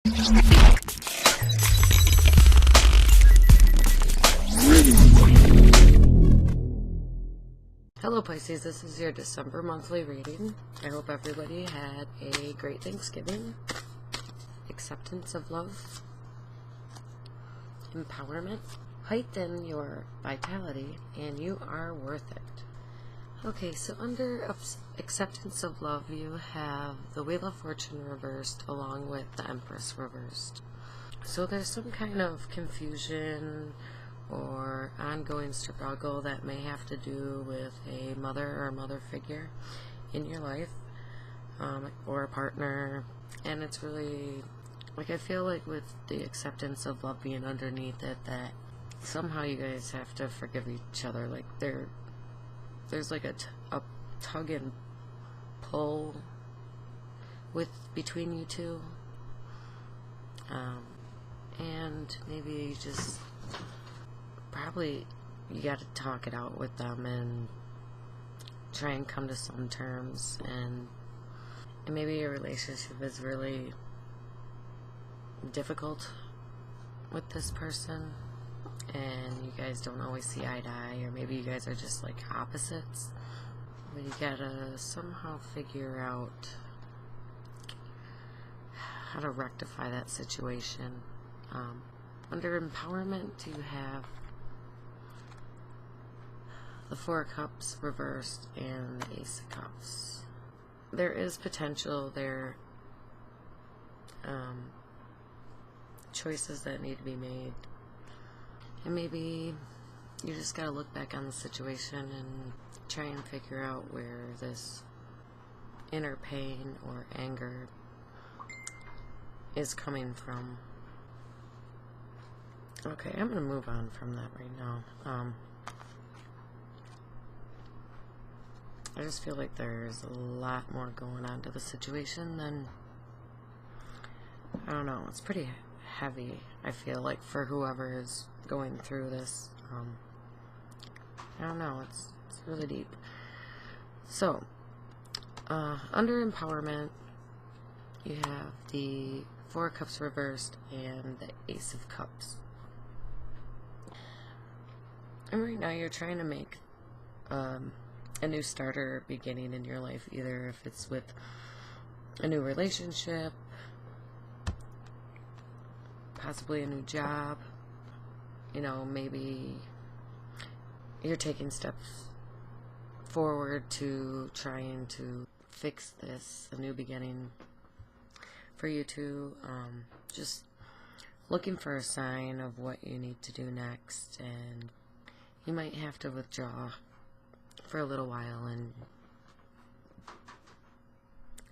Hello Pisces, this is your December monthly reading. I hope everybody had a great Thanksgiving, acceptance of love, empowerment, heighten your vitality, and you are worth it. Okay, so under acceptance of love, you have the Wheel of Fortune reversed along with the Empress reversed. So there's some kind of confusion or ongoing struggle that may have to do with a mother or mother figure in your life, or a partner. And it's really, like, I feel like with the acceptance of love being underneath it, that somehow you guys have to forgive each other. Like, there's like a tug and pull between you two, and maybe you just probably you got to talk it out with them and try and come to some terms, and maybe your relationship is really difficult with this person and you guys don't always see eye to eye, or maybe you guys are just like opposites, but you gotta somehow figure out how to rectify that situation. Under empowerment, you have the Four of Cups reversed and the Ace of Cups. There is potential there, choices that need to be made, and maybe you just gotta look back on the situation and try and figure out where this inner pain or anger is coming from. Okay, I'm gonna move on from that right now. I just feel like there's a lot more going on to the situation than, I don't know, it's pretty heavy, I feel like, for whoever is going through this. I don't know, it's really deep. So, under empowerment, you have the Four of Cups reversed and the Ace of Cups. And right now you're trying to make a new starter beginning in your life, either if it's with a new relationship, possibly a new job, you know, maybe you're taking steps forward to trying to fix this, a new beginning for you two, just looking for a sign of what you need to do next, and you might have to withdraw for a little while and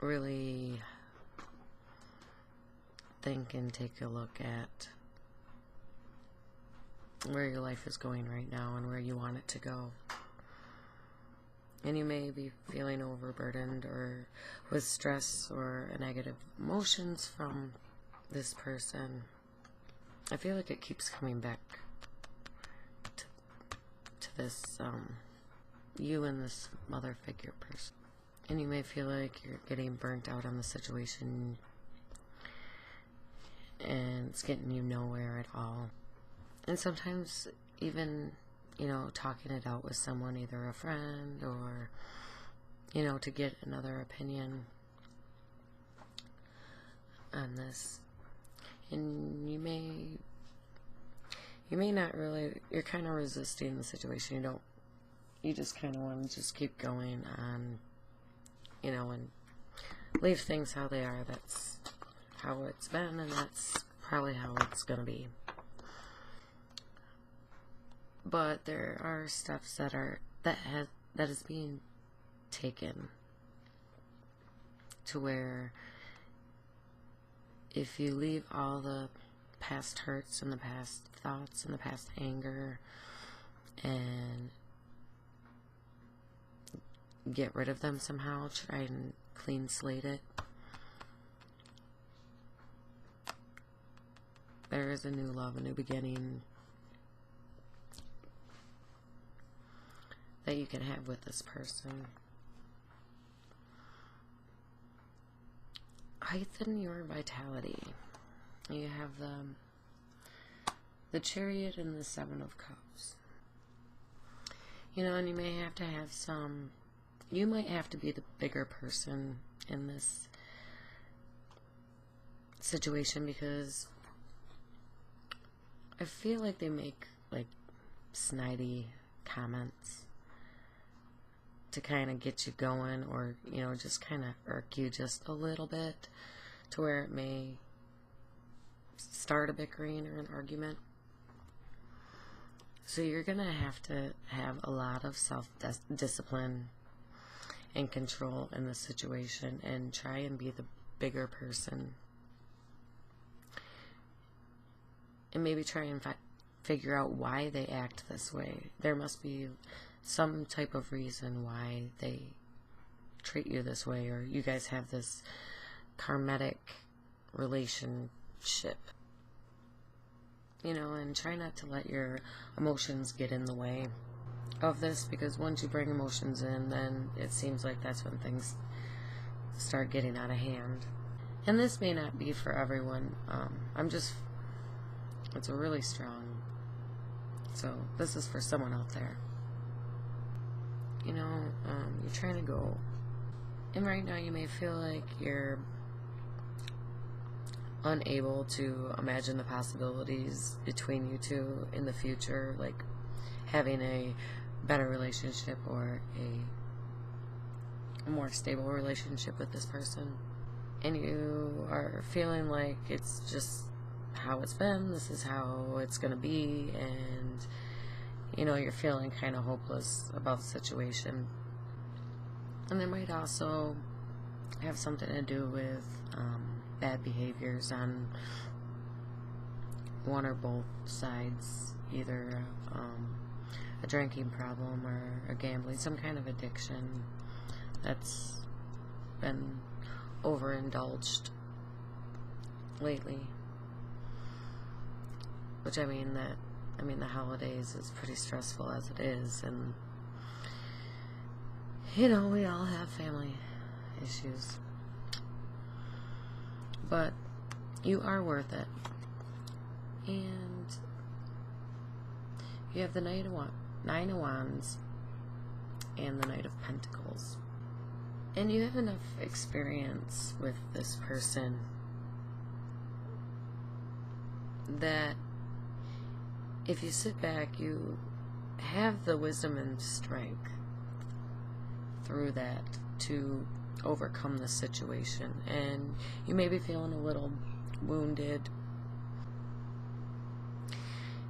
really think and take a look at where your life is going right now and where you want it to go. And you may be feeling overburdened or with stress or negative emotions from this person. I feel like it keeps coming back to this, you and this mother figure person. And you may feel like you're getting burnt out on the situation and it's getting you nowhere at all. And sometimes even, you know, talking it out with someone, either a friend or, you know, to get another opinion on this. And you may not really, you're kind of resisting the situation. You just kind of want to just keep going on, you know, and leave things how they are. That's how it's been, and that's probably how it's going to be. But there are steps that is being taken to where if you leave all the past hurts and the past thoughts and the past anger and get rid of them somehow, try and clean slate it, there is a new love, a new beginning that you can have with this person. Heighten your vitality. You have the Chariot and the Seven of Cups. You know, and you may have to have you might have to be the bigger person in this situation, because I feel like they make like snidey comments to kind of get you going, or, you know, just kind of irk you just a little bit to where it may start a bickering or an argument. So you're going to have a lot of self-discipline and control in the situation, and try and be the bigger person. And maybe try and figure out why they act this way. There must be some type of reason why they treat you this way, or you guys have this karmatic relationship. You know, and try not to let your emotions get in the way of this, because once you bring emotions in, then it seems like that's when things start getting out of hand. And this may not be for everyone. It's a really strong, so this is for someone out there. You know, you're trying to go, and right now you may feel like you're unable to imagine the possibilities between you two in the future, like having a better relationship or a more stable relationship with this person. And you are feeling like it's just how it's been, this is how it's going to be, and, you know, you're feeling kind of hopeless about the situation. And it might also have something to do with bad behaviors on one or both sides, either a drinking problem or a gambling, some kind of addiction that's been overindulged lately. Which, the holidays is pretty stressful as it is, and, you know, we all have family issues. But you are worth it. And you have the Nine of Wands and the Knight of Pentacles. And you have enough experience with this person that if you sit back, you have the wisdom and strength through that to overcome the situation. And you may be feeling a little wounded,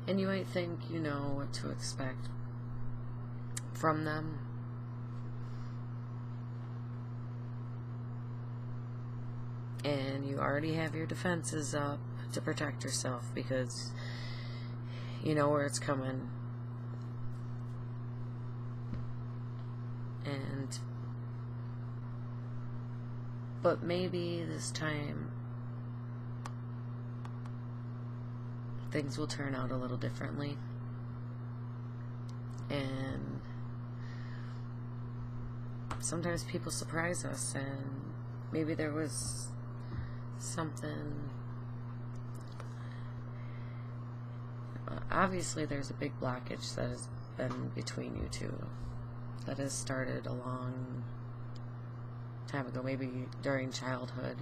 and you might think you know what to expect from them. And you already have your defenses up to protect yourself, because you know where it's coming. But maybe this time things will turn out a little differently. And sometimes people surprise us, and maybe there was something. Obviously there's a big blockage that has been between you two, that has started a long time ago, maybe during childhood.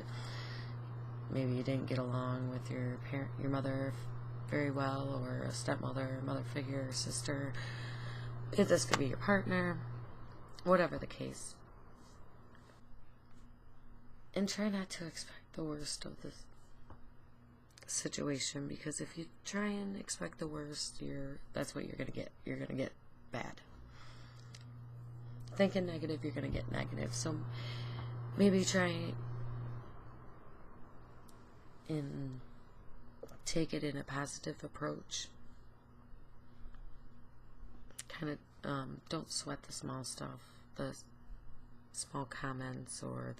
Maybe you didn't get along with your mother very well, or a stepmother, mother figure, or sister. If this could be your partner, whatever the case. And try not to expect the worst of this situation, because if you try and expect the worst, that's what you're gonna get. You're gonna get bad. Thinking negative, you're gonna get negative. So maybe try and take it in a positive approach. Kind of don't sweat the small stuff, the small comments, or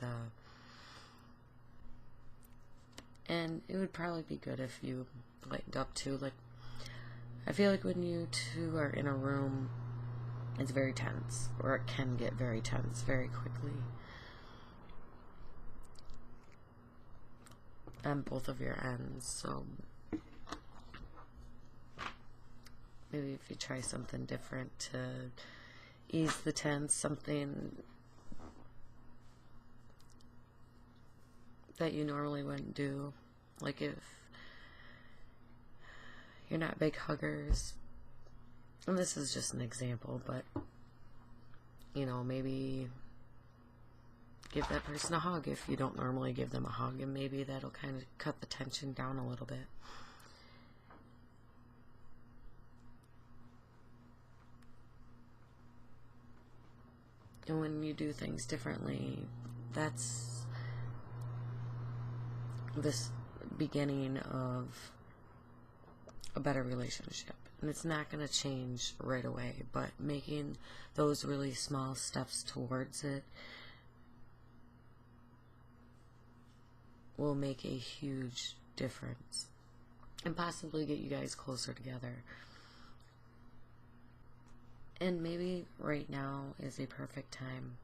and it would probably be good if you lightened up too. Like, I feel like when you two are in a room, it's very tense, or it can get very tense very quickly. on both of your ends. So maybe if you try something different to ease the tense, something that you normally wouldn't do. Like if you're not big huggers, and this is just an example, but you know, maybe give that person a hug if you don't normally give them a hug, and maybe that'll kind of cut the tension down a little bit. And when you do things differently, that's this beginning of a better relationship. And it's not going to change right away, but making those really small steps towards it will make a huge difference and possibly get you guys closer together. And maybe right now is a perfect time.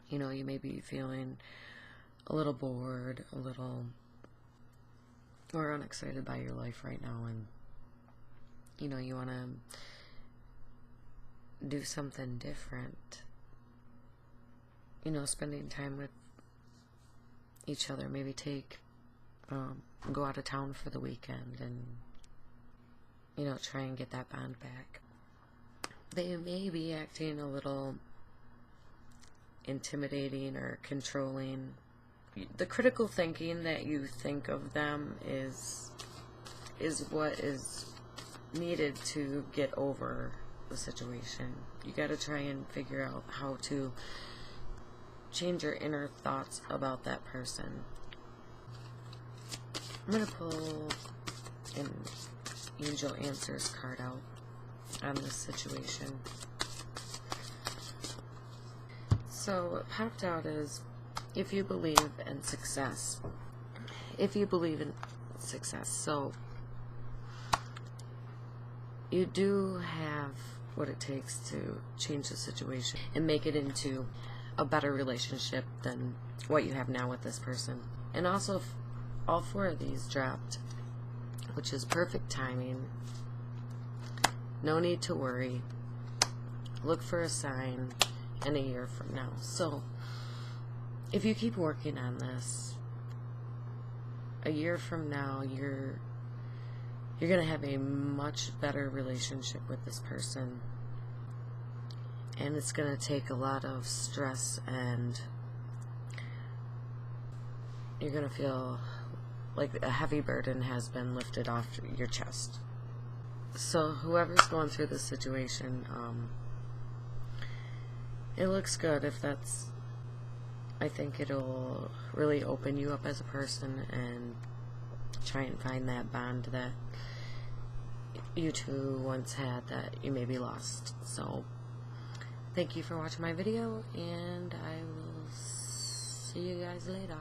You know, you may be feeling a little bored, a little or unexcited by your life right now, and you know, you want to do something different. You know, spending time with each other. Maybe go out of town for the weekend and, you know, try and get that bond back. They may be acting a little intimidating or controlling. The critical thinking that you think of them is what is needed to get over the situation. You got to try and figure out how to change your inner thoughts about that person. I'm going to pull an Angel Answers card out on this situation. So what popped out is, if you believe in success. If you believe in success. So you do have what it takes to change the situation and make it into a better relationship than what you have now with this person. And also, all four of these dropped, which is perfect timing. No need to worry. Look for a sign in a year from now. So if you keep working on this, a year from now, you're going to have a much better relationship with this person. And it's going to take a lot of stress, and you're going to feel like a heavy burden has been lifted off your chest. So whoever's going through this situation, it looks good. If that's, I think it'll really open you up as a person and try and find that bond that you two once had that you maybe lost. So thank you for watching my video, and I will see you guys later.